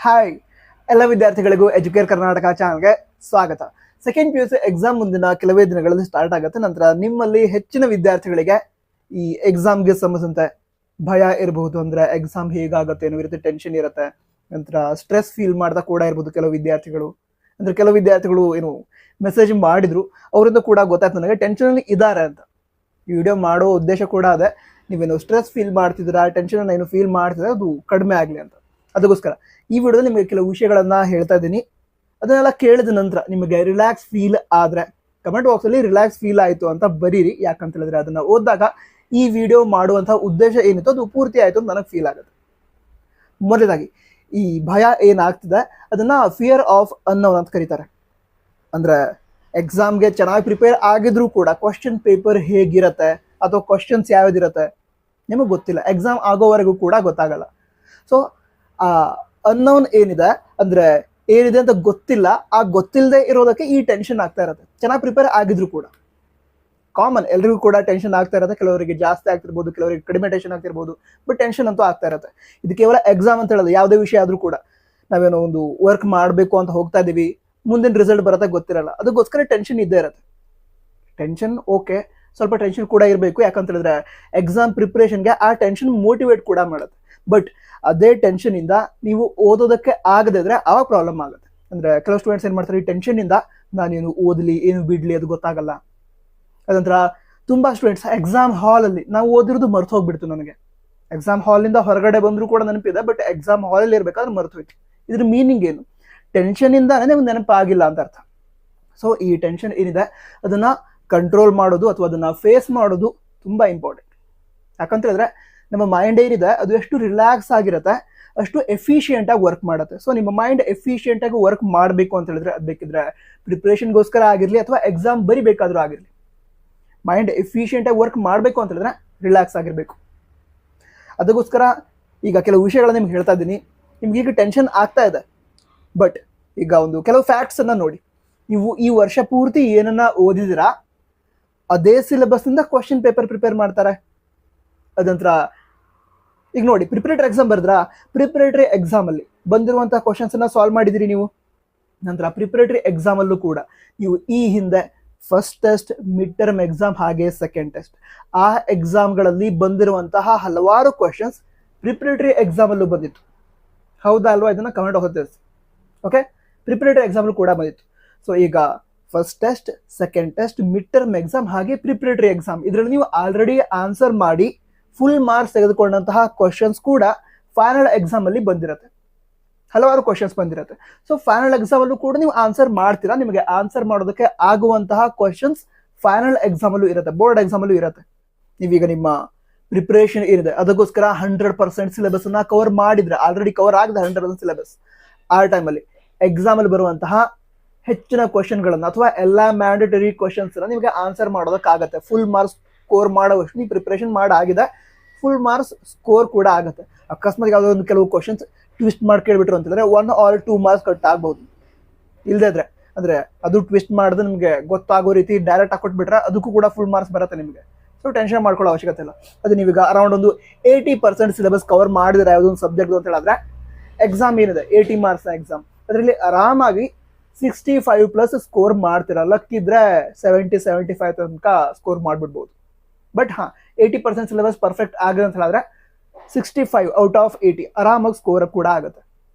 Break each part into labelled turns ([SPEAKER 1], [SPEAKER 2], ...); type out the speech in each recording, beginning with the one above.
[SPEAKER 1] Hi ಎಲ್ಲ ವಿದ್ಯಾರ್ಥಿಗಳಿಗೂ Educare Karnataka ಚಾನಲ್ಗೆ ಸ್ವಾಗತ. ಸೆಕೆಂಡ್ PUC ಎಕ್ಸಾಮ್ ಮುಂದಿನ ಕೆಲವೇ ದಿನಗಳಲ್ಲಿ ಸ್ಟಾರ್ಟ್ ಆಗುತ್ತೆ. ನಂತರ ನಿಮ್ಮಲ್ಲಿ ಹೆಚ್ಚಿನ ವಿದ್ಯಾರ್ಥಿಗಳಿಗೆ ಈ ಎಕ್ಸಾಮ್ಗೆ ಸಂಬಂಧಿಸಿದಂತೆ ಭಯ ಇರಬಹುದು. ಅಂದ್ರೆ ಎಕ್ಸಾಮ್ ಹೇಗಾಗುತ್ತೆ ಅನ್ನೋ ರೀತಿ ಟೆನ್ಷನ್ ಇರುತ್ತೆ. ನಂತರ ಸ್ಟ್ರೆಸ್ ಫೀಲ್ ಮಾಡ್ತಾ ಕೂಡ ಇರ್ಬೋದು ಕೆಲವು ವಿದ್ಯಾರ್ಥಿಗಳು. ಅಂದ್ರೆ ಕೆಲವು ವಿದ್ಯಾರ್ಥಿಗಳು ಏನು ಮೆಸೇಜ್ ಮಾಡಿದ್ರು, ಅವರಿಂದ ಕೂಡ ಗೊತ್ತಾಯ್ತು ನನಗೆ ಟೆನ್ಷನ್ ಅಲ್ಲಿ ಇದ್ದಾರೆ ಅಂತ. ಈ ವಿಡಿಯೋ ಮಾಡೋ ಉದ್ದೇಶ ಕೂಡ ಅದೇ, ನೀವೇನು ಸ್ಟ್ರೆಸ್ ಫೀಲ್ ಮಾಡ್ತಿದ್ದೀರಾ, ಟೆನ್ಷನ್ ಏನು ಫೀಲ್ ಮಾಡ್ತಿದ್ರೆ ಅದು ಕಡಿಮೆ ಆಗಲಿ ಅಂತ. ಅದಕ್ಕೋಸ್ಕರ ಈ ವಿಡಿಯೋದಲ್ಲಿ ನಿಮಗೆ ಕೆಲವು ವಿಷಯಗಳನ್ನ ಹೇಳ್ತಾ ಇದ್ದೀನಿ. ಅದನ್ನೆಲ್ಲ ಕೇಳಿದ ನಂತರ ನಿಮಗೆ ರಿಲ್ಯಾಕ್ಸ್ ಫೀಲ್ ಆದ್ರೆ ಕಮೆಂಟ್ ಬಾಕ್ಸ್ ಅಲ್ಲಿ ರಿಲ್ಯಾಕ್ಸ್ ಫೀಲ್ ಆಯ್ತು ಅಂತ ಬರೀರಿ. ಯಾಕಂತ ಹೇಳಿದ್ರೆ ಅದನ್ನ ಓದಿದಾಗ ಈ ವಿಡಿಯೋ ಮಾಡುವಂತಹ ಉದ್ದೇಶ ಏನಿತ್ತು ಅದು ಪೂರ್ತಿ ಆಯ್ತು ಅಂತ ನನಗೆ ಫೀಲ್ ಆಗುತ್ತೆ. ಮೊದಲಾಗಿ ಈ ಭಯ ಏನಾಗ್ತಿದೆ ಅದನ್ನ ಫಿಯರ್ ಆಫ್ ಅನ್ನೋನ್ ಅಂತ ಕರೀತಾರೆ. ಅಂದ್ರೆ ಎಕ್ಸಾಮ್ಗೆ ಚೆನ್ನಾಗಿ ಪ್ರಿಪೇರ್ ಆಗಿದ್ರು ಕೂಡ ಕ್ವಶನ್ ಪೇಪರ್ ಹೇಗಿರತ್ತೆ ಅಥವಾ ಕ್ವಶನ್ಸ್ ಯಾವ್ದಿರತ್ತೆ ನಿಮಗೆ ಗೊತ್ತಿಲ್ಲ. ಎಕ್ಸಾಮ್ ಆಗೋವರೆಗೂ ಕೂಡ ಗೊತ್ತಾಗಲ್ಲ. ಸೊ ಆ ಅನ್ನೋನ್ ಏನಿದೆ ಅಂದ್ರೆ ಏನಿದೆ ಅಂತ ಗೊತ್ತಿಲ್ಲ, ಆ ಗೊತ್ತಿಲ್ಲದೆ ಇರೋದಕ್ಕೆ ಈ ಟೆನ್ಷನ್ ಆಗ್ತಾ ಇರುತ್ತೆ. ಚೆನ್ನಾಗಿ ಪ್ರಿಪೇರ್ ಆಗಿದ್ರು ಕೂಡ ಕಾಮನ್, ಎಲ್ರಿಗೂ ಕೂಡ ಟೆನ್ಷನ್ ಆಗ್ತಾ ಇರುತ್ತೆ. ಕೆಲವರಿಗೆ ಜಾಸ್ತಿ ಆಗ್ತಿರ್ಬೋದು, ಕೆಲವರಿಗೆ ಕಡಿಮೆ ಟೆನ್ಷನ್ ಆಗ್ತಿರ್ಬೋದು, ಬಟ್ ಟೆನ್ಷನ್ ಅಂತೂ ಆಗ್ತಾ ಇರುತ್ತೆ. ಇದು ಕೇವಲ ಎಕ್ಸಾಮ್ ಅಂತ ಹೇಳೋದು, ಯಾವುದೇ ವಿಷಯ ಆದ್ರೂ ಕೂಡ ನಾವೇನೋ ಒಂದು ವರ್ಕ್ ಮಾಡಬೇಕು ಅಂತ ಹೋಗ್ತಾ ಇದೀವಿ, ಮುಂದಿನ ರಿಸಲ್ಟ್ ಬರುತ್ತೆ ಗೊತ್ತಿರಲ್ಲ, ಅದಕ್ಕೋಸ್ಕರ ಟೆನ್ಷನ್ ಇದ್ದೇ ಇರುತ್ತೆ. ಟೆನ್ಷನ್ ಓಕೆ, ಸ್ವಲ್ಪ ಟೆನ್ಷನ್ ಕೂಡ ಇರಬೇಕು. ಯಾಕಂತ ಹೇಳಿದ್ರೆ ಎಕ್ಸಾಮ್ ಪ್ರಿಪ್ರೇಷನ್ಗೆ ಆ ಟೆನ್ಷನ್ ಮೋಟಿವೇಟ್ ಕೂಡ ಮಾಡುತ್ತೆ. ಬಟ್ ಅದೇ ಟೆನ್ಷನ್ ಇಂದ ನೀವು ಓದೋದಕ್ಕೆ ಆಗದೆ ಇದ್ರೆ ಆವಾಗ ಪ್ರಾಬ್ಲಮ್ ಆಗುತ್ತೆ. ಅಂದ್ರೆ ಕೆಲವು ಸ್ಟೂಡೆಂಟ್ಸ್ ಏನ್ ಮಾಡ್ತಾರೆ, ಈ ಟೆನ್ಷನ್ ಇಂದ ನಾನೇನು ಓದಲಿ ಏನು ಬಿಡ್ಲಿ ಅದು ಗೊತ್ತಾಗಲ್ಲ. ಅದಂತರ ತುಂಬಾ ಸ್ಟೂಡೆಂಟ್ಸ್ ಎಕ್ಸಾಮ್ ಹಾಲ್ ಅಲ್ಲಿ ನಾವು ಓದಿರೋದು ಮರ್ತು ಹೋಗ್ಬಿಡ್ತು. ನನಗೆ ಎಕ್ಸಾಮ್ ಹಾಲಿಂದ ಹೊರಗಡೆ ಬಂದ್ರು ಕೂಡ ನೆನಪಿದೆ, ಬಟ್ ಎಕ್ಸಾಮ್ ಹಾಲಲ್ಲಿ ಇರ್ಬೇಕಾದ್ರೆ ಮರ್ತು ಹೋಯ್ತು. ಇದ್ರ ಮೀನಿಂಗ್ ಏನು? ಟೆನ್ಷನ್ ಇಂದಾನೆ ನಿಮ್ಗೆ ನೆನಪಾಗಿಲ್ಲ ಅಂತ ಅರ್ಥ. ಸೊ ಈ ಟೆನ್ಷನ್ ಏನಿದೆ ಅದನ್ನ ಕಂಟ್ರೋಲ್ ಮಾಡೋದು ಅಥವಾ ಅದನ್ನ ಫೇಸ್ ಮಾಡೋದು ತುಂಬಾ ಇಂಪಾರ್ಟೆಂಟ್. ಯಾಕಂತ ಹೇಳಿದ್ರೆ ನಮ್ಮ ಮೈಂಡ್ ಏನಿದೆ ಅದು ಎಷ್ಟು ರಿಲ್ಯಾಕ್ಸ್ ಆಗಿರುತ್ತೆ ಅಷ್ಟು ಎಫಿಷಿಯೆಂಟ್ ಆಗಿ ವರ್ಕ್ ಮಾಡುತ್ತೆ. ಸೊ ನಿಮ್ಮ ಮೈಂಡ್ ಎಫಿಷಿಯೆಂಟ್ ಆಗಿ ವರ್ಕ್ ಮಾಡಬೇಕು ಅಂತ ಹೇಳಿದ್ರೆ ಅದು ಬೇಕಿದ್ರೆ ಪ್ರಿಪ್ರೇಷನ್ಗೋಸ್ಕರ ಆಗಿರ್ಲಿ ಅಥವಾ ಎಕ್ಸಾಮ್ ಬರಿಬೇಕಾದ್ರೂ ಆಗಿರ್ಲಿ, ಮೈಂಡ್ ಎಫಿಷಿಯೆಂಟ್ ಆಗಿ ವರ್ಕ್ ಮಾಡಬೇಕು ಅಂತ ಹೇಳಿದ್ರೆ ರಿಲ್ಯಾಕ್ಸ್ ಆಗಿರ್ಬೇಕು. ಅದಕ್ಕೋಸ್ಕರ ಈಗ ಕೆಲವು ವಿಷಯಗಳನ್ನ ನಿಮ್ಗೆ ಹೇಳ್ತಾ ಇದ್ದೀನಿ. ನಿಮ್ಗೆ ಈಗ ಟೆನ್ಷನ್ ಆಗ್ತಾ ಇದೆ, ಬಟ್ ಈಗ ಒಂದು ಕೆಲವು ಫ್ಯಾಕ್ಟ್ಸ್ ಅನ್ನ ನೋಡಿ. ನೀವು ಈ ವರ್ಷ ಪೂರ್ತಿ ಏನನ್ನ ಓದಿದಿರಾ ಅದೇ ಸಿಲೆಬಸ್ ಇಂದ ಕ್ವಶನ್ ಪೇಪರ್ ಪ್ರಿಪೇರ್ ಮಾಡ್ತಾರೆ. ಅದಂತರ ಈಗ ನೋಡಿ, ಪ್ರಿಪರೇಟರಿ ಎಕ್ಸಾಮ್ ಬರೆದ್ರಾ, ಪ್ರಿಪರೇಟರಿ ಎಕ್ಸಾಮ್ ಅಲ್ಲಿ ಬಂದಿರುವಂತಹ ಕ್ವಶನ್ಸ್ ಅನ್ನ ಸಾಲ್ವ್ ಮಾಡಿದಿರಿ ನೀವು. ನಂತರ ಪ್ರಿಪರೇಟರಿ ಎಕ್ಸಾಮ್ ಅಲ್ಲೂ ಕೂಡ ನೀವು ಈ ಹಿಂದೆ first test, mid term exam ಹಾಗೆ ಸೆಕೆಂಡ್ ಟೆಸ್ಟ್, ಆ ಎಕ್ಸಾಮ್ಗಳಲ್ಲಿ ಬಂದಿರುವಂತಹ ಹಲವಾರು ಕ್ವಶನ್ಸ್ ಪ್ರಿಪರೇಟರಿ ಎಕ್ಸಾಮ್ ಅಲ್ಲೂ ಬಂದಿತ್ತು. ಹೌದಾ ಅಲ್ವಾ? ಇದನ್ನ ಕಮೆಂಟ್ ಹೋಗುತ್ತೆ. ಓಕೆ, ಪ್ರಿಪರೇಟರಿ ಎಕ್ಸಾಮ್ ಕೂಡ ಬಂದಿತ್ತು. ಸೊ ಈಗ first test, second test, mid term exam ಹಾಗೆ ಪ್ರಿಪರೇಟರಿ ಎಕ್ಸಾಮ್ ಇದರಲ್ಲಿ ನೀವು ಆಲ್ರೆಡಿ ಆನ್ಸರ್ ಮಾಡಿ ಫುಲ್ ಮಾರ್ಕ್ಸ್ ತೆಗೆದುಕೊಂಡಂತಹ ಕ್ವಶನ್ಸ್ ಕೂಡ ಫೈನಲ್ ಎಕ್ಸಾಮ್ ಅಲ್ಲಿ ಬಂದಿರುತ್ತೆ. ಹಲವಾರು ಕ್ವಶನ್ಸ್ ಬಂದಿರುತ್ತೆ. ಸೊ ಫೈನಲ್ ಎಕ್ಸಾಮ್ ಅಲ್ಲೂ ಕೂಡ ನೀವು ಆನ್ಸರ್ ಮಾಡ್ತೀರಾ. ನಿಮಗೆ ಆನ್ಸರ್ ಮಾಡೋದಕ್ಕೆ ಆಗುವಂತಹ ಕ್ವಶನ್ಸ್ ಫೈನಲ್ ಎಕ್ಸಾಮ್ ಅಲ್ಲೂ ಇರುತ್ತೆ, ಬೋರ್ಡ್ ಎಕ್ಸಾಮ್ ಅಲ್ಲೂ ಇರುತ್ತೆ. ನೀವೀಗ ನಿಮ್ಮ ಪ್ರಿಪರೇಷನ್ ಏನಿದೆ ಅದಕ್ಕೋಸ್ಕರ 100% ಸಿಲೆಬಸ್ ಅನ್ನ ಕವರ್ ಮಾಡಿದ್ರೆ, ಆಲ್ರೆಡಿ ಕವರ್ ಆಗಿದೆ 100% ಸಿಲೆಬಸ್, ಆ ಟೈಮಲ್ಲಿ ಎಕ್ಸಾಮ್ ಅಲ್ಲಿ ಬರುವಂತಹ ಹೆಚ್ಚಿನ ಕ್ವಶನ್ಗಳನ್ನ ಅಥವಾ ಎಲ್ಲಾ ಮ್ಯಾಂಡೇಟರಿ ಕ್ವಶನ್ಸ್ ನಿಮಗೆ ಆನ್ಸರ್ ಮಾಡೋದಕ್ಕಾಗತ್ತೆ. ಫುಲ್ ಮಾರ್ಕ್ಸ್ ಸ್ಕೋರ್ ಮಾಡೋವಷ್ಟು ನೀವು ಪ್ರಿಪರೇಷನ್ ಮಾಡಾಗಿದೆ, ಫುಲ್ ಮಾರ್ಕ್ಸ್ ಸ್ಕೋರ್ ಕೂಡ ಆಗುತ್ತೆ. ಅಕಸ್ಮಾತ್ ಯಾವುದೋ ಒಂದು ಕೆಲವು ಕ್ವಶನ್ಸ್ ಟ್ವಿಸ್ಟ್ ಮಾಡಿ ಕೇಳ್ಬಿಟ್ರು ಅಂತಂದ್ರೆ 1 or 2 ಮಾರ್ಕ್ಸ್ ಕಟ್ ಆಗ್ಬಹುದು. ಇಲ್ಲದೇ ಇದ್ರೆ ಅಂದ್ರೆ ಅದು ಟ್ವಿಸ್ಟ್ ಮಾಡಿದ್ರೆ ನಿಮಗೆ ಗೊತ್ತಾಗೋ ರೀತಿ ಡೈರೆಕ್ಟ್ ಹಾಕೊಟ್ಬಿಟ್ರೆ ಅದಕ್ಕೂ ಕೂಡ ಫುಲ್ ಮಾರ್ಕ್ಸ್ ಬರುತ್ತೆ ನಿಮಗೆ. ಸೊ ಟೆನ್ಷನ್ ಮಾಡ್ಕೊಳ್ಳೋ ಅವಶ್ಯಕತೆ ಇಲ್ಲ. ಅದು ನೀವೀಗ ಅರೌಂಡ್ ಒಂದು 80% ಸಿಲೆಬಸ್ ಕವರ್ ಮಾಡಿದ್ರೆ ಯಾವುದೊಂದು ಸಬ್ಜೆಕ್ಟ್ ಅಂತ ಹೇಳಿದ್ರೆ ಎಕ್ಸಾಮ್ ಏನಿದೆ 80 ಮಾರ್ಕ್ಸ್ ಎಕ್ಸಾಮ್, ಅದರಲ್ಲಿ ಆರಾಮಾಗಿ 65+ ಸ್ಕೋರ್ ಮಾಡ್ತೀರಾ. ಲಕ್ ಇದ್ರೆ 70-75 ತನಕ ಸ್ಕೋರ್ ಮಾಡ್ಬಿಡ್ಬೋದು. ಬಟ್ 80% ಸಿಲೆಬಸ್ ಪರ್ಫೆಕ್ಟ್ ಆಗಿದೆ ಅಂತ ಹೇಳಿದ್ರೆ 65 ಔಟ್ ಆಫ್ 80 ಆರಾಮಾಗಿ ಸ್ಕೋರ್ ಕೂಡ ಆಗುತ್ತೆ.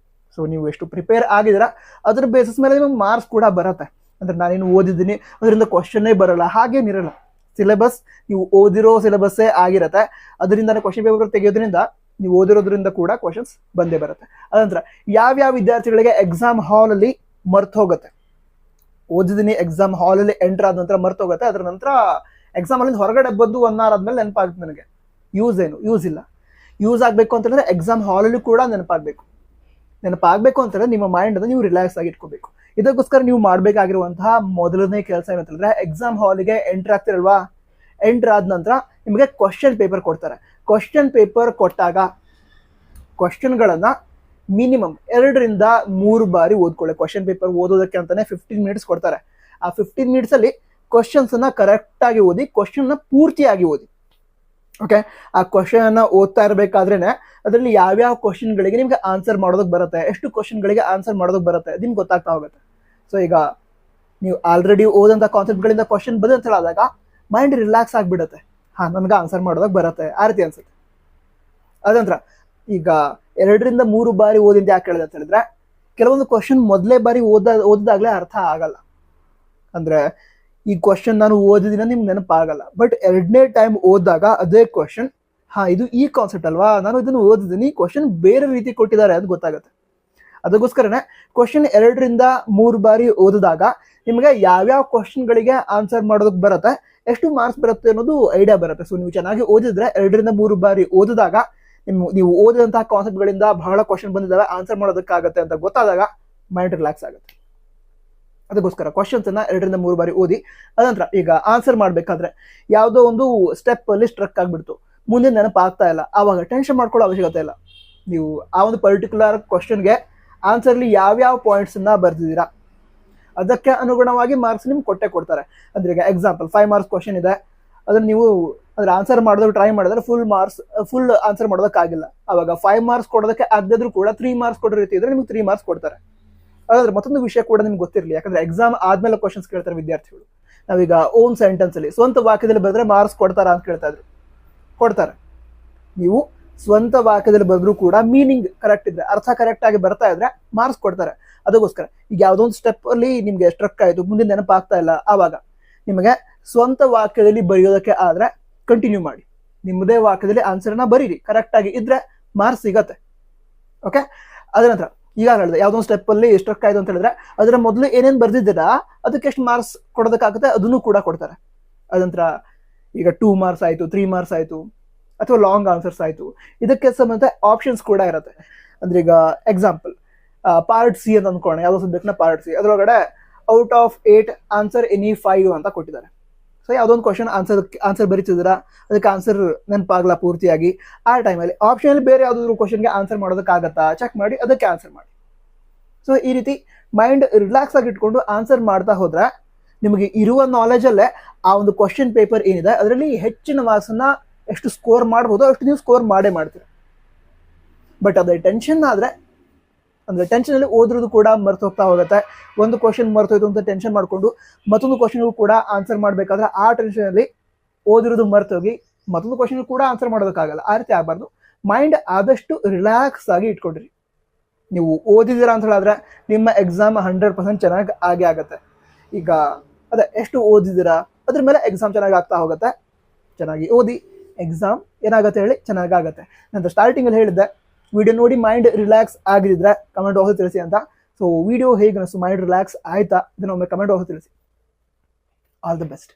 [SPEAKER 1] ಸೊ ನೀವು ಎಷ್ಟು ಪ್ರಿಪೇರ್ ಆಗಿದ್ದೀರಾ ಅದ್ರ ಬೇಸಿಸ್ ಮೇಲೆ ನಿಮಗೆ ಮಾರ್ಕ್ಸ್ ಕೂಡ ಬರುತ್ತೆ. ಅಂದ್ರೆ ನಾನೇನು ಓದಿದ್ದೀನಿ ಅದರಿಂದ ಕ್ವಶನ್ನೇ ಬರಲ್ಲ ಹಾಗೇನಿರಲ್ಲ. ಸಿಲೆಬಸ್ ನೀವು ಓದಿರೋ ಸಿಲೆಬಸ್ಸೇ ಆಗಿರುತ್ತೆ, ಅದರಿಂದಾನೇ ಕ್ವಶನ್ ಪೇಪರ್ ತೆಗೆಯೋದ್ರಿಂದ ನೀವು ಓದಿರೋದ್ರಿಂದ ಕೂಡ ಕ್ವಶನ್ಸ್ ಬಂದೇ ಬರುತ್ತೆ. ಅದಂತರ ಯಾವ್ಯಾವ ವಿದ್ಯಾರ್ಥಿಗಳಿಗೆ ಎಕ್ಸಾಮ್ ಹಾಲ್ ಅಲ್ಲಿ ಮರ್ತು ಹೋಗುತ್ತೆ, ಓದಿದ್ದೀನಿ ಎಕ್ಸಾಮ್ ಹಾಲ್ ಅಲ್ಲಿ ಎಂಟರ್ ಆದ ನಂತರ ಮರ್ತು ಹೋಗುತ್ತೆ, ಅದರ ನಂತರ ಎಕ್ಸಾಮ್ ಅಲ್ಲಿ ಹೊರಗಡೆ ಬಂದು 1 hour ಆದ್ಮೇಲೆ ನೆನಪಾಗುತ್ತೆ ನನಗೆ. ಯೂಸ್ ಏನು? ಯೂಸ್ ಇಲ್ಲ. ಯೂಸ್ ಆಗ್ಬೇಕು ಅಂತ ಹೇಳಿದ್ರೆ ಎಕ್ಸಾಮ್ ಹಾಲಲ್ಲಿ ಕೂಡ ನೆನಪಾಗಬೇಕು ಅಂತ ಹೇಳಿದ್ರೆ ನಿಮ್ಮ ಮೈಂಡ್ ಅನ್ನು ನೀವು ರಿಲ್ಯಾಕ್ಸ್ ಆಗಿ ಇಟ್ಕೋಬೇಕು. ಇದಕ್ಕೋಸ್ಕರ ನೀವು ಮಾಡಬೇಕಾಗಿರುವಂತಹ ಮೊದಲನೇ ಕೆಲಸ ಏನಂತ ಹೇಳಿದ್ರೆ ಎಕ್ಸಾಮ್ ಹಾಲಿಗೆ ಎಂಟರ್ ಆಗ್ತಿರಲ್ವಾ, ಎಂಟರ್ ಆದ ನಂತರ ನಿಮಗೆ ಕ್ವಶನ್ ಪೇಪರ್ ಕೊಡ್ತಾರೆ. ಕ್ವಶನ್ ಪೇಪರ್ ಕೊಟ್ಟಾಗ ಕ್ವಶನ್ಗಳನ್ನ ಮಿನಿಮಮ್ 2 ರಿಂದ 3 ಬಾರಿ ಓದ್ಕೊಳ್ಳಿ. ಕ್ವಶನ್ ಪೇಪರ್ ಓದೋದಕ್ಕೆ ಅಂತಾನೆ 15 ಮಿನಿಟ್ಸ್ ಕೊಡ್ತಾರೆ. ಆ 15 ಮಿನಿಟ್ಸ್ ಅಲ್ಲಿ ಕ್ವಶನ್ಸ್ ಅನ್ನ ಕರೆಕ್ಟ್ ಆಗಿ ಓದಿ, ಕ್ವಶನ್ ನ ಪೂರ್ತಿಯಾಗಿ ಓದಿ. ಓಕೆ, ಆ ಕ್ವಶನ್ ಓದ್ತಾ ಇರಬೇಕಾದ್ರೇನೆ ಅದರಲ್ಲಿ ಯಾವ್ಯಾವ ಕ್ವಶನ್ಗಳಿಗೆ ನಿಮ್ಗೆ ಆನ್ಸರ್ ಮಾಡೋದಕ್ಕೆ ಬರುತ್ತೆ, ಎಷ್ಟು ಕ್ವಶನ್ಗಳಿಗೆ ಆನ್ಸರ್ ಮಾಡೋದಕ್ಕೆ ಬರುತ್ತೆ ನಿಮ್ಗೆ ಗೊತ್ತಾಗ್ತಾ ಹೋಗುತ್ತೆ. ಸೊ ಈಗ ನೀವು ಆಲ್ರೆಡಿ ಓದಂಥ ಕಾನ್ಸೆಪ್ಟ್ಗಳಿಂದ ಕ್ವಶನ್ ಬಂದ ಅಂತ ಹೇಳಿದಾಗ ಮೈಂಡ್ ರಿಲ್ಯಾಕ್ಸ್ ಆಗಿಬಿಡುತ್ತೆ. ಹಾಂ, ನನಗೆ ಆನ್ಸರ್ ಮಾಡೋದಕ್ಕೆ ಬರುತ್ತೆ ಆ ರೀತಿ ಅನ್ಸುತ್ತೆ. ಅದಂತರ ಈಗ 2-3 ಬಾರಿ ಓದಿಂದು ಯಾಕೆ ಹೇಳಿದೆ ಅಂತ ಹೇಳಿದ್ರೆ, ಕೆಲವೊಂದು ಕ್ವಶನ್ ಮೊದಲೇ ಬಾರಿ ಓದಿದಾಗಲೇ ಅರ್ಥ ಆಗಲ್ಲ. ಅಂದರೆ ಈ ಕ್ವಶನ್ ನಾನು ಓದಿದಿನ ನಿಮ್ಗೆ ನೆನಪಾಗಲ್ಲ, ಬಟ್ 2ನೇ ಟೈಮ್ ಓದಿದಾಗ ಅದೇ ಕ್ವಶನ್, ಹಾಂ ಇದು ಈ ಕಾನ್ಸೆಪ್ಟ್ ಅಲ್ವಾ, ನಾನು ಇದನ್ನು ಓದಿದ್ದೀನಿ, ಕ್ವಶನ್ ಬೇರೆ ರೀತಿ ಕೊಟ್ಟಿದ್ದಾರೆ ಅಂತ ಗೊತ್ತಾಗುತ್ತೆ. ಅದಕ್ಕೋಸ್ಕರನೇ ಕ್ವಶನ್ 2-3 ಬಾರಿ ಓದಿದಾಗ ನಿಮಗೆ ಯಾವ್ಯಾವ ಕ್ವಶನ್ಗಳಿಗೆ ಆನ್ಸರ್ ಮಾಡೋದಕ್ಕೆ ಬರುತ್ತೆ, ಎಷ್ಟು ಮಾರ್ಕ್ಸ್ ಬರುತ್ತೆ ಅನ್ನೋದು ಐಡಿಯಾ ಬರುತ್ತೆ. ಸೊ ನೀವು ಚೆನ್ನಾಗಿ ಓದಿದ್ರೆ 2-3 ಬಾರಿ ಓದಿದಾಗ ನೀವು ಓದಿದಂತಹ ಕಾನ್ಸೆಪ್ಟ್ಗಳಿಂದ ಬಹಳ ಕ್ವಶನ್ ಬಂದಿದ್ದಾವೆ, ಆನ್ಸರ್ ಮಾಡೋದಕ್ಕಾಗತ್ತೆ ಅಂತ ಗೊತ್ತಾದಾಗ ಮೈಂಡ್ ರಿಲ್ಯಾಕ್ಸ್ ಆಗುತ್ತೆ. ಅದಕ್ಕೋಸ್ಕರ ಕ್ವಶನ್ಸನ್ನು 2-3 ಬಾರಿ ಓದಿ. ಅದಂತರ ಈಗ ಆನ್ಸರ್ ಮಾಡಬೇಕಾದ್ರೆ ಯಾವುದೋ ಒಂದು ಸ್ಟೆಪ್ ಅಲ್ಲಿ ಸ್ಟ್ರಕ್ ಆಗಿಬಿಡ್ತು, ಮುಂದೆ ನೆನಪಾಗ್ತಾ ಇಲ್ಲ, ಆವಾಗ ಟೆನ್ಷನ್ ಮಾಡ್ಕೊಳ್ಳೋ ಅವಶ್ಯಕತೆ ಇಲ್ಲ. ನೀವು ಆ ಒಂದು ಪರ್ಟಿಕ್ಯುಲರ್ ಕ್ವಶನ್ಗೆ ಆನ್ಸರ್ಲಿ ಯಾವ್ಯಾವ ಪಾಯಿಂಟ್ಸನ್ನ ಬರ್ತಿದ್ದೀರಾ ಅದಕ್ಕೆ ಅನುಗುಣವಾಗಿ ಮಾರ್ಕ್ಸ್ ನಿಮ್ಗೆ ಕೊಟ್ಟೆ ಕೊಡ್ತಾರೆ. ಅಂದ್ರೆ ಈಗ ಎಕ್ಸಾಂಪಲ್ 5 ಮಾರ್ಕ್ಸ್ ಕ್ವಶನ್ ಇದೆ, ಅದನ್ನ ನೀವು ಅದ್ರ ಆನ್ಸರ್ ಮಾಡೋದಕ್ಕೆ ಟ್ರೈ ಮಾಡಿದ್ರೆ ಫುಲ್ ಆನ್ಸರ್ ಮಾಡೋದಕ್ಕಾಗಿಲ್ಲ, ಅವಾಗ 5 ಮಾರ್ಕ್ಸ್ ಕೊಡೋದಕ್ಕೆ ಆಗದಿದ್ರು ಕೂಡ 3 ಮಾರ್ಕ್ಸ್ ಕೊಡೋ ರೀತಿ ಇದ್ರೆ ನಿಮ್ಗೆ 3 ಮಾರ್ಕ್ಸ್ ಕೊಡ್ತಾರೆ. ಹಾಗಾದ್ರೆ ಮತ್ತೊಂದು ವಿಷಯ ಕೂಡ ನಿಮ್ಗೆ ಗೊತ್ತಿರಲಿ, ಯಾಕಂದ್ರೆ ಎಕ್ಸಾಮ್ ಆದ್ಮೇಲೆ ಕ್ವಶನ್ಸ್ ಕೇಳ್ತಾರೆ ವಿದ್ಯಾರ್ಥಿಗಳು. ನಾವೀಗ ಓನ್ ಸೆಂಟೆನ್ಸ್ ಅಲ್ಲಿ ಸ್ವಂತ ವಾಕ್ಯದಲ್ಲಿ ಬರೆದ್ರೆ ಮಾರ್ಕ್ಸ್ ಕೊಡ್ತಾರಾ ಅಂತ ಕೇಳ್ತಾ ಇದ್ರು, ಕೊಡ್ತಾರೆ. ನೀವು ಸ್ವಂತ ವಾಕ್ಯದಲ್ಲಿ ಬರೆದ್ರು ಕೂಡ ಮೀನಿಂಗ್ ಕರೆಕ್ಟ್ ಇದ್ರೆ, ಅರ್ಥ ಕರೆಕ್ಟ್ ಆಗಿ ಬರ್ತಾ ಇದ್ರೆ ಮಾರ್ಕ್ಸ್ ಕೊಡ್ತಾರೆ. ಅದಕ್ಕೋಸ್ಕರ ಈಗ ಯಾವುದೋ ಒಂದು ಸ್ಟೆಪ್ ಅಲ್ಲಿ ನಿಮ್ಗೆ ಸ್ಟ್ರಕ್ ಆಯ್ತು, ಮುಂದೆ ನೆನಪಾಗ್ತಾ ಇಲ್ಲ, ಆವಾಗ ನಿಮಗೆ ಸ್ವಂತ ವಾಕ್ಯದಲ್ಲಿ ಬರೆಯೋದಕ್ಕೆ ಆದ್ರೆ ಕಂಟಿನ್ಯೂ ಮಾಡಿ, ನಿಮ್ಮದೇ ವಾಕ್ಯದಲ್ಲಿ ಆನ್ಸರ್ನ ಬರೀರಿ, ಕರೆಕ್ಟ್ ಆಗಿ ಇದ್ರೆ ಮಾರ್ಕ್ಸ್ ಸಿಗತ್ತೆ. ಓಕೆ, ಅದರ ನಂತರ ಈಗ ಹೇಳಿದೆ ಯಾವುದೋ ಒಂದು ಸ್ಟೆಪ್ ಅಲ್ಲಿ ಸ್ಟ್ರಕ್ ಆಯ್ತು ಅಂತ ಹೇಳಿದ್ರೆ ಅದರ ಮೊದಲು ಏನೇನು ಬರ್ದಿದ್ದೀರಾ ಅದಕ್ಕೆ ಎಷ್ಟು ಮಾರ್ಕ್ಸ್ ಕೊಡೋದಕ್ಕಾಗುತ್ತೆ ಅದನ್ನು ಕೂಡ ಕೊಡ್ತಾರೆ. ಅದಂತರ ಈಗ 2 ಮಾರ್ಕ್ಸ್ ಆಯ್ತು, 3 ಮಾರ್ಕ್ಸ್ ಆಯ್ತು, ಅಥವಾ ಲಾಂಗ್ ಆನ್ಸರ್ಸ್ ಆಯ್ತು, ಇದಕ್ಕೆ ಸಂಬಂಧ ಆಪ್ಷನ್ಸ್ ಕೂಡ ಇರುತ್ತೆ. ಅಂದ್ರೆ ಈಗ ಎಕ್ಸಾಂಪಲ್ ಪಾರ್ಟ್ ಸಿ ಅಂತ ಅನ್ಕೋಣ, ಯಾವುದೋ ಸಬ್ಜೆಕ್ಟ್ನ ಪಾರ್ಟ್ ಸಿ, ಅದರೊಳಗಡೆ ಔಟ್ ಆಫ್ 8 ಆನ್ಸರ್ ಎನಿ 5 ಅಂತ ಕೊಟ್ಟಿದ್ದಾರೆ. ಸೊ ಯಾವುದೊಂದು ಕ್ವಶನ್ ಆನ್ಸರ್ ಬರೀತಿದ್ದೀರಾ, ಅದಕ್ಕೆ ಆನ್ಸರ್ ನೆನಪಾಗಲ್ಲ ಪೂರ್ತಿಯಾಗಿ, ಆ ಟೈಮಲ್ಲಿ ಆಪ್ಷನ್ ಬೇರೆ ಯಾವುದಾದ್ರು ಕ್ವಶನ್ಗೆ ಆನ್ಸರ್ ಮಾಡೋದಕ್ಕಾಗತ್ತಾ ಚೆಕ್ ಮಾಡಿ ಅದಕ್ಕೆ ಆನ್ಸರ್ ಮಾಡಿ. ಸೊ ಈ ರೀತಿ ಮೈಂಡ್ ರಿಲ್ಯಾಕ್ಸ್ ಆಗಿ ಇಟ್ಕೊಂಡು ಆನ್ಸರ್ ಮಾಡ್ತಾ ಹೋದ್ರೆ ನಿಮಗೆ ಇರುವ ನಾಲೆಜಲ್ಲೇ ಆ ಒಂದು ಕ್ವಶನ್ ಪೇಪರ್ ಏನಿದೆ ಅದರಲ್ಲಿ ಹೆಚ್ಚಿನ ಮಾರ್ಕ್ಸನ್ನ ಎಷ್ಟು ಸ್ಕೋರ್ ಮಾಡ್ಬೋದು ಅಷ್ಟು ನೀವು ಸ್ಕೋರ್ ಮಾಡೇ ಮಾಡ್ತೀರ. ಬಟ್ ಅದೇ ಟೆನ್ಷನ್ ಆದರೆ, ಅಂದರೆ ಟೆನ್ಷನಲ್ಲಿ ಓದಿರೋದು ಕೂಡ ಮರ್ತು ಹೋಗ್ತಾ ಹೋಗುತ್ತೆ. ಒಂದು ಕ್ವಶನ್ ಮರ್ತೋಯ್ತು ಅಂತ ಟೆನ್ಷನ್ ಮಾಡಿಕೊಂಡು ಮತ್ತೊಂದು ಕ್ವಶನ್ಗೂ ಕೂಡ ಆನ್ಸರ್ ಮಾಡಬೇಕಾದ್ರೆ ಆ ಟೆನ್ಷನಲ್ಲಿ ಓದಿರೋದು ಮರ್ತೋಗಿ ಮತ್ತೊಂದು ಕ್ವಶನ್ ಕೂಡ ಆನ್ಸರ್ ಮಾಡೋದಕ್ಕಾಗಲ್ಲ. ಆ ರೀತಿ ಆಗಬಾರ್ದು. ಮೈಂಡ್ ಆದಷ್ಟು ರಿಲ್ಯಾಕ್ಸ್ ಆಗಿ ಇಟ್ಕೊಡ್ರಿ. ನೀವು ಓದಿದ್ದೀರಾ ಅಂತ ಹೇಳಿದ್ರೆ ನಿಮ್ಮ ಎಕ್ಸಾಮ್ 100% ಚೆನ್ನಾಗಿ ಆಗೇ ಆಗುತ್ತೆ. ಈಗ ಅದೇ ಎಷ್ಟು ಓದಿದ್ದೀರಾ ಅದ್ರ ಮೇಲೆ ಎಕ್ಸಾಮ್ ಚೆನ್ನಾಗಿ ಆಗ್ತಾ ಹೋಗುತ್ತೆ. ಚೆನ್ನಾಗಿ ಓದಿ, ಎಕ್ಸಾಮ್ ಏನಾಗುತ್ತೆ ಹೇಳಿ ಚೆನ್ನಾಗಾಗತ್ತೆ. ನಂತರ ಸ್ಟಾರ್ಟಿಂಗಲ್ಲಿ ಹೇಳಿದ್ದೆ ವಿಡಿಯೋ ನೋಡಿ ಮೈಂಡ್ ರಿಲ್ಯಾಕ್ಸ್ ಆಗಿದ್ರೆ ಕಮೆಂಟ್ ಬಾಕ್ಸ್ ತಿಳಿಸಿ ಅಂತ. ಸೊ ವಿಡಿಯೋ ಹೇಗೆ ಅನಿಸ್ತು, ಮೈಂಡ್ ರಿಲ್ಯಾಕ್ಸ್ ಆಯ್ತಾ ಇದನ್ನ ಒಮ್ಮೆ ಕಮೆಂಟ್ ಬಾಕ್ಸ್ ತಿಳಿಸಿ. ಆಲ್ ದಿ ಬೆಸ್ಟ್,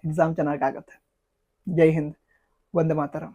[SPEAKER 1] ಎಕ್ಸಾಮ್ ಚೆನ್ನಾಗಾಗತ್ತೆ. ಜೈ ಹಿಂದ್, ವಂದೇ ಮಾತರಂ.